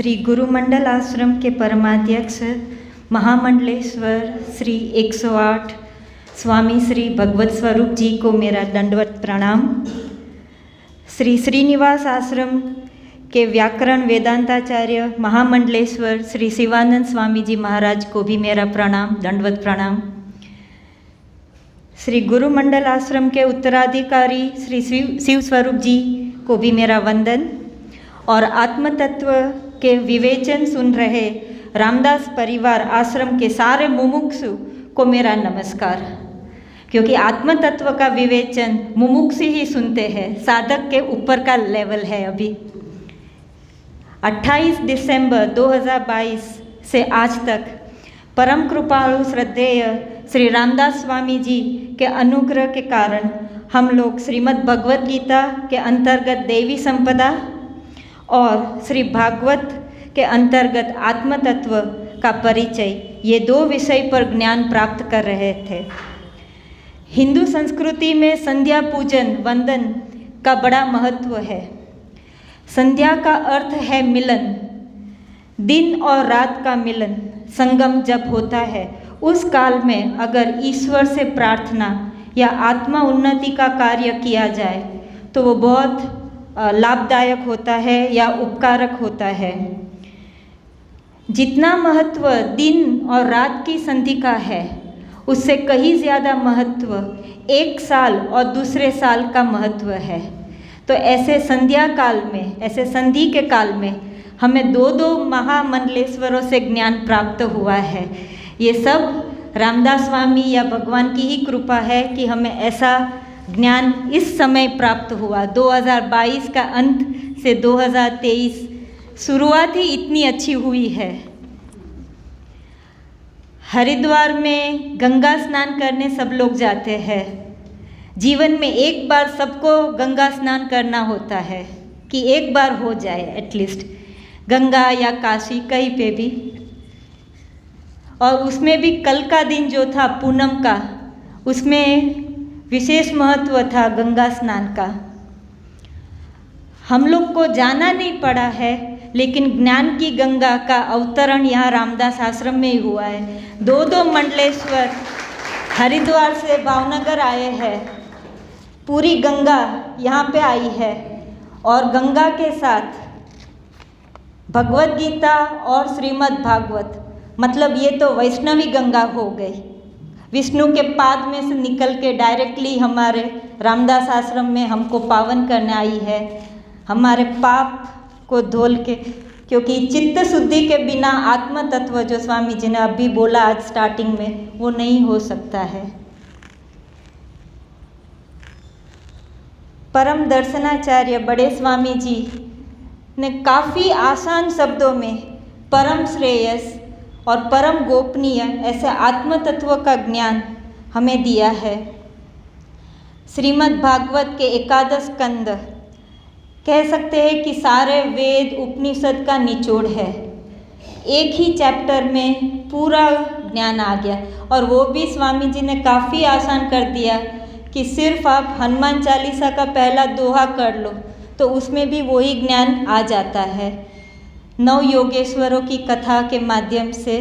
श्री गुरुमंडल आश्रम के परमाध्यक्ष महामंडलेश्वर श्री 108 स्वामी श्री भगवत स्वरूप जी को मेरा दंडवत प्रणाम। श्री श्रीनिवास आश्रम के व्याकरण वेदांताचार्य महामंडलेश्वर श्री शिवानंद स्वामी जी महाराज को भी मेरा प्रणाम, दंडवत प्रणाम। श्री गुरुमंडल आश्रम के उत्तराधिकारी श्री शिव स्वरूप जी को भी मेरा वंदन और आत्मतत्व के विवेचन सुन रहे रामदास परिवार आश्रम के सारे मुमुक्षु को मेरा नमस्कार। क्योंकि आत्मतत्व का विवेचन मुमुक्षु ही सुनते हैं, साधक के ऊपर का लेवल है। अभी 28 दिसंबर 2022 से आज तक परम कृपालु श्रद्धेय श्री रामदास स्वामी जी के अनुग्रह के कारण हम लोग श्रीमद् भगवत गीता के अंतर्गत देवी संपदा और श्री भागवत के अंतर्गत आत्मतत्व का परिचय, ये दो विषय पर ज्ञान प्राप्त कर रहे थे। हिंदू संस्कृति में संध्या पूजन वंदन का बड़ा महत्व है। संध्या का अर्थ है मिलन, दिन और रात का मिलन, संगम जब होता है उस काल में अगर ईश्वर से प्रार्थना या आत्मा उन्नति का कार्य किया जाए तो वो बहुत लाभदायक होता है या उपकारक होता है। जितना महत्व दिन और रात की संधि का है उससे कहीं ज़्यादा महत्व एक साल और दूसरे साल का महत्व है। तो ऐसे संध्या काल में, ऐसे संधि के काल में हमें दो महामंडलेश्वरों से ज्ञान प्राप्त हुआ है। ये सब रामदास स्वामी या भगवान की ही कृपा है कि हमें ऐसा ज्ञान इस समय प्राप्त हुआ। 2022 का अंत से 2023 शुरुआत ही इतनी अच्छी हुई है। हरिद्वार में गंगा स्नान करने सब लोग जाते हैं। जीवन में एक बार सबको गंगा स्नान करना होता है कि एक बार हो जाए एटलीस्ट, गंगा या काशी कहीं पे भी। और उसमें भी कल का दिन जो था पूनम का, उसमें विशेष महत्व था गंगा स्नान का। हम लोग को जाना नहीं पड़ा है, लेकिन ज्ञान की गंगा का अवतरण यहाँ रामदास आश्रम में ही हुआ है। दो मंडलेश्वर हरिद्वार से भावनगर आए हैं, पूरी गंगा यहाँ पे आई है और गंगा के साथ भगवत गीता और श्रीमद् भागवत, मतलब ये तो वैष्णवी गंगा हो गई। विष्णु के पाद में से निकल के डायरेक्टली हमारे रामदास आश्रम में हमको पावन करने आई है, हमारे पाप को धोल के। क्योंकि चित्त शुद्धि के बिना आत्म तत्व जो स्वामी जी ने अभी बोला आज स्टार्टिंग में, वो नहीं हो सकता है। परम दर्शनाचार्य बड़े स्वामी जी ने काफ़ी आसान शब्दों में परम श्रेयस और परम गोपनीय ऐसे आत्म तत्व का ज्ञान हमें दिया है। श्रीमद् भागवत के एकादश स्कंद कह सकते हैं कि सारे वेद उपनिषद का निचोड़ है। एक ही चैप्टर में पूरा ज्ञान आ गया और वो भी स्वामी जी ने काफ़ी आसान कर दिया कि सिर्फ आप हनुमान चालीसा का पहला दोहा कर लो तो उसमें भी वही ज्ञान आ जाता है। 9 योगेश्वरों की कथा के माध्यम से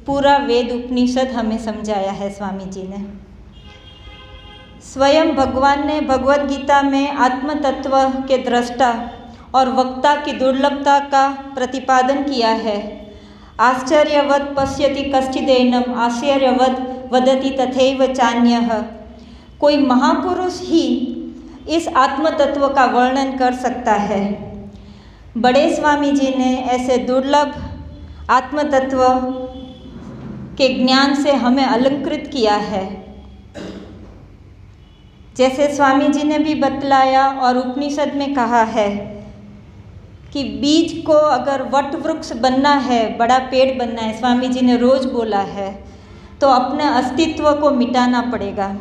पूरा वेद उपनिषद हमें समझाया है स्वामी जी ने। स्वयं भगवान ने भगवत गीता में आत्म तत्व के दृष्टा और वक्ता की दुर्लभता का प्रतिपादन किया है। आश्चर्यवत् पश्यति कश्चिदेनम आश्चर्यवत् वदति तथैव चान्यः। कोई महापुरुष ही इस आत्म तत्व का वर्णन कर सकता है। बड़े स्वामी जी ने ऐसे दुर्लभ आत्म तत्व के ज्ञान से हमें अलंकृत किया है। जैसे स्वामी जी ने भी बतलाया और उपनिषद में कहा है कि बीज को अगर वट वृक्ष बनना है, बड़ा पेड़ बनना है, स्वामी जी ने रोज बोला है, तो अपने अस्तित्व को मिटाना पड़ेगा।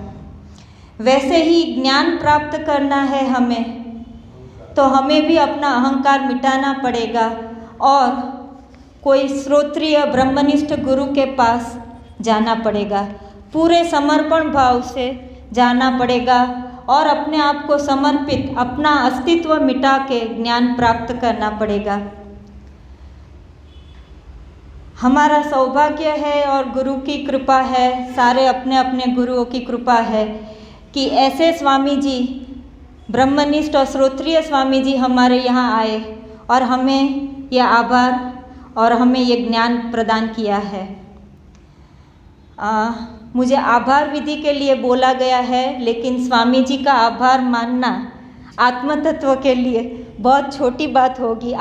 वैसे ही ज्ञान प्राप्त करना है हमें, तो हमें भी अपना अहंकार मिटाना पड़ेगा और कोई श्रोत्रिय ब्रह्मनिष्ठ गुरु के पास जाना पड़ेगा। पूरे समर्पण भाव से जाना पड़ेगा और अपने आप को समर्पित, अपना अस्तित्व मिटा के ज्ञान प्राप्त करना पड़ेगा। हमारा सौभाग्य है और गुरु की कृपा है, सारे अपने अपने गुरुओं की कृपा है कि ऐसे स्वामी जी, ब्रह्मनिष्ठ और श्रोत्रिय स्वामी जी हमारे यहाँ आए और हमें यह आभार और हमें ये ज्ञान प्रदान किया है। मुझे आभार विधि के लिए बोला गया है, लेकिन स्वामी जी का आभार मानना आत्म तत्व के लिए बहुत छोटी बात होगी।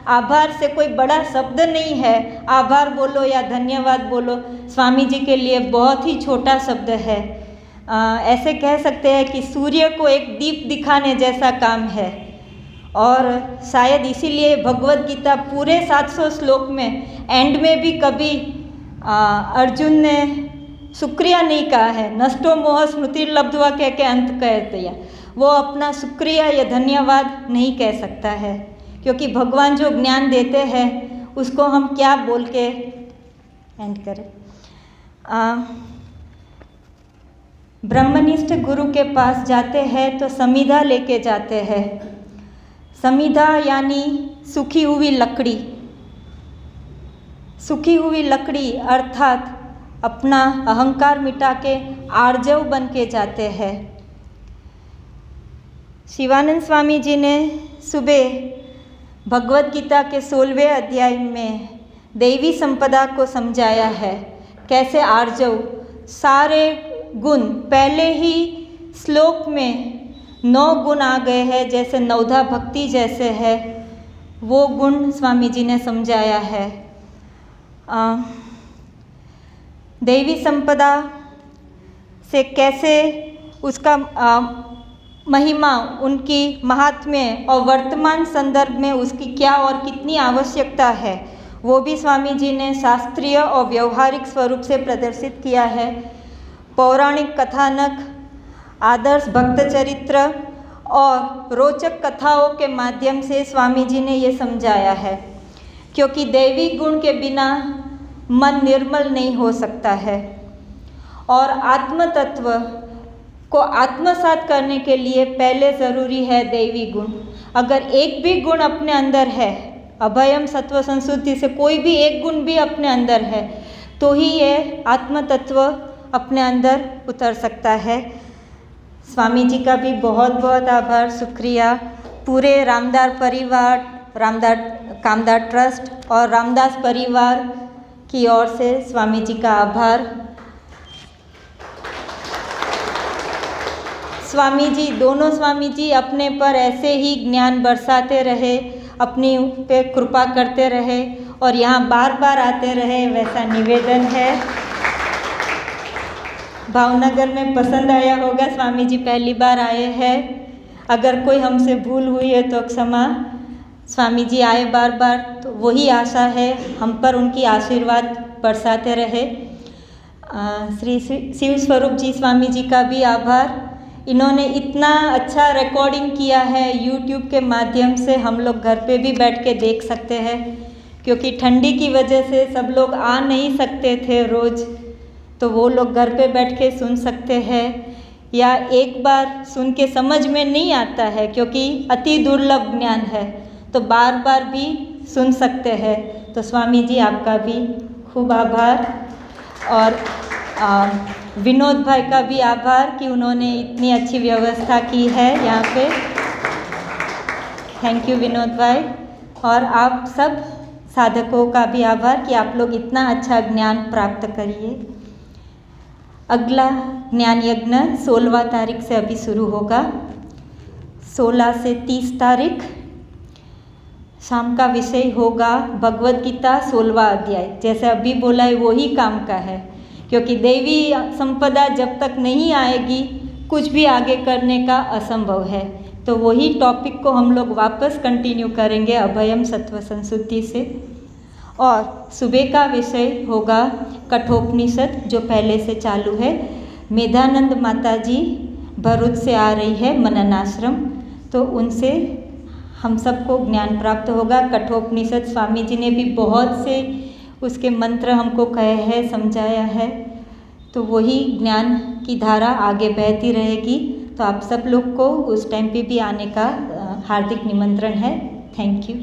आभार से कोई बड़ा शब्द नहीं है। आभार बोलो या धन्यवाद बोलो स्वामी जी के लिए बहुत ही छोटा शब्द है। ऐसे कह सकते हैं कि सूर्य को एक दीप दिखाने जैसा काम है। और शायद इसीलिए भगवत गीता पूरे 700 श्लोक में एंड में भी कभी अर्जुन ने शुक्रिया नहीं कहा है। नष्टो मोह स्मृति लब्धवा कह के अंत कह दिया। वो अपना शुक्रिया या धन्यवाद नहीं कह सकता है, क्योंकि भगवान जो ज्ञान देते हैं उसको हम क्या बोल के एंड करें। ब्रह्मनिष्ठ गुरु के पास जाते हैं तो समिधा लेके जाते हैं। समिधा यानी सूखी हुई लकड़ी। सूखी हुई लकड़ी अर्थात अपना अहंकार मिटा के आर्जव बन के जाते हैं। शिवानंद स्वामी जी ने सुबह भगवत गीता के 16वें अध्याय में दैवी संपदा को समझाया है। कैसे आर्जव सारे गुण, पहले ही श्लोक में 9 गुण आ गए हैं, जैसे नवधा भक्ति जैसे है, वो गुण स्वामी जी ने समझाया है। दैवी संपदा से कैसे उसका महिमा, उनकी महात्म्य और वर्तमान संदर्भ में उसकी क्या और कितनी आवश्यकता है, वो भी स्वामी जी ने शास्त्रीय और व्यवहारिक स्वरूप से प्रदर्शित किया है। पौराणिक कथानक, आदर्श भक्त चरित्र और रोचक कथाओं के माध्यम से स्वामी जी ने ये समझाया है, क्योंकि दैवी गुण के बिना मन निर्मल नहीं हो सकता है और आत्म तत्व को आत्मसात करने के लिए पहले ज़रूरी है दैवी गुण। अगर एक भी गुण अपने अंदर है, अभयम सत्व संशुद्धि से कोई भी एक गुण भी अपने अंदर है, तो ही ये आत्म तत्व अपने अंदर उतर सकता है। स्वामी जी का भी बहुत बहुत आभार, शुक्रिया। पूरे रामदास परिवार, रामदास कामदार ट्रस्ट और रामदास परिवार की ओर से स्वामी जी का आभार। स्वामी जी, दोनों स्वामी जी अपने पर ऐसे ही ज्ञान बरसाते रहे, अपनी पे कृपा करते रहे और यहाँ बार बार आते रहे, वैसा निवेदन है। भावनगर में पसंद आया होगा, स्वामी जी पहली बार आए हैं। अगर कोई हमसे भूल हुई है तो क्षमा। स्वामी जी आए बार बार, तो वही आशा है हम पर उनकी आशीर्वाद बरसाते रहे। श्री शिव स्वरूप जी स्वामी जी का भी आभार। इन्होंने इतना अच्छा रिकॉर्डिंग किया है, यूट्यूब के माध्यम से हम लोग घर पे भी बैठ के देख सकते हैं, क्योंकि ठंडी की वजह से सब लोग आ नहीं सकते थे रोज़, तो वो लोग घर पे बैठ के सुन सकते हैं। या एक बार सुन के समझ में नहीं आता है, क्योंकि अति दुर्लभ ज्ञान है, तो बार बार भी सुन सकते हैं। तो स्वामी जी आपका भी खूब आभार। और विनोद भाई का भी आभार कि उन्होंने इतनी अच्छी व्यवस्था की है यहाँ पे। थैंक यू विनोद भाई। और आप सब साधकों का भी आभार कि आप लोग इतना अच्छा ज्ञान प्राप्त करिए। अगला ज्ञान यज्ञ 16वां तारीख से अभी शुरू होगा, 16 से 30 तारीख। शाम का विषय होगा भगवत गीता 16वां अध्याय। जैसे अभी बोला है वही काम का है, क्योंकि दैवी संपदा जब तक नहीं आएगी कुछ भी आगे करने का असंभव है। तो वही टॉपिक को हम लोग वापस कंटिन्यू करेंगे अभयम सत्व संशुद्धि से। और सुबह का विषय होगा कठोपनिषद, जो पहले से चालू है। मेधानंद माता जी भरूच से आ रही है मनन आश्रम, तो उनसे हम सबको ज्ञान प्राप्त होगा। कठोपनिषद स्वामी जी ने भी बहुत से उसके मंत्र हमको कहे हैं, समझाया है, तो वही ज्ञान की धारा आगे बहती रहेगी। तो आप सब लोग को उस टाइम पे भी आने का हार्दिक निमंत्रण है। Thank you.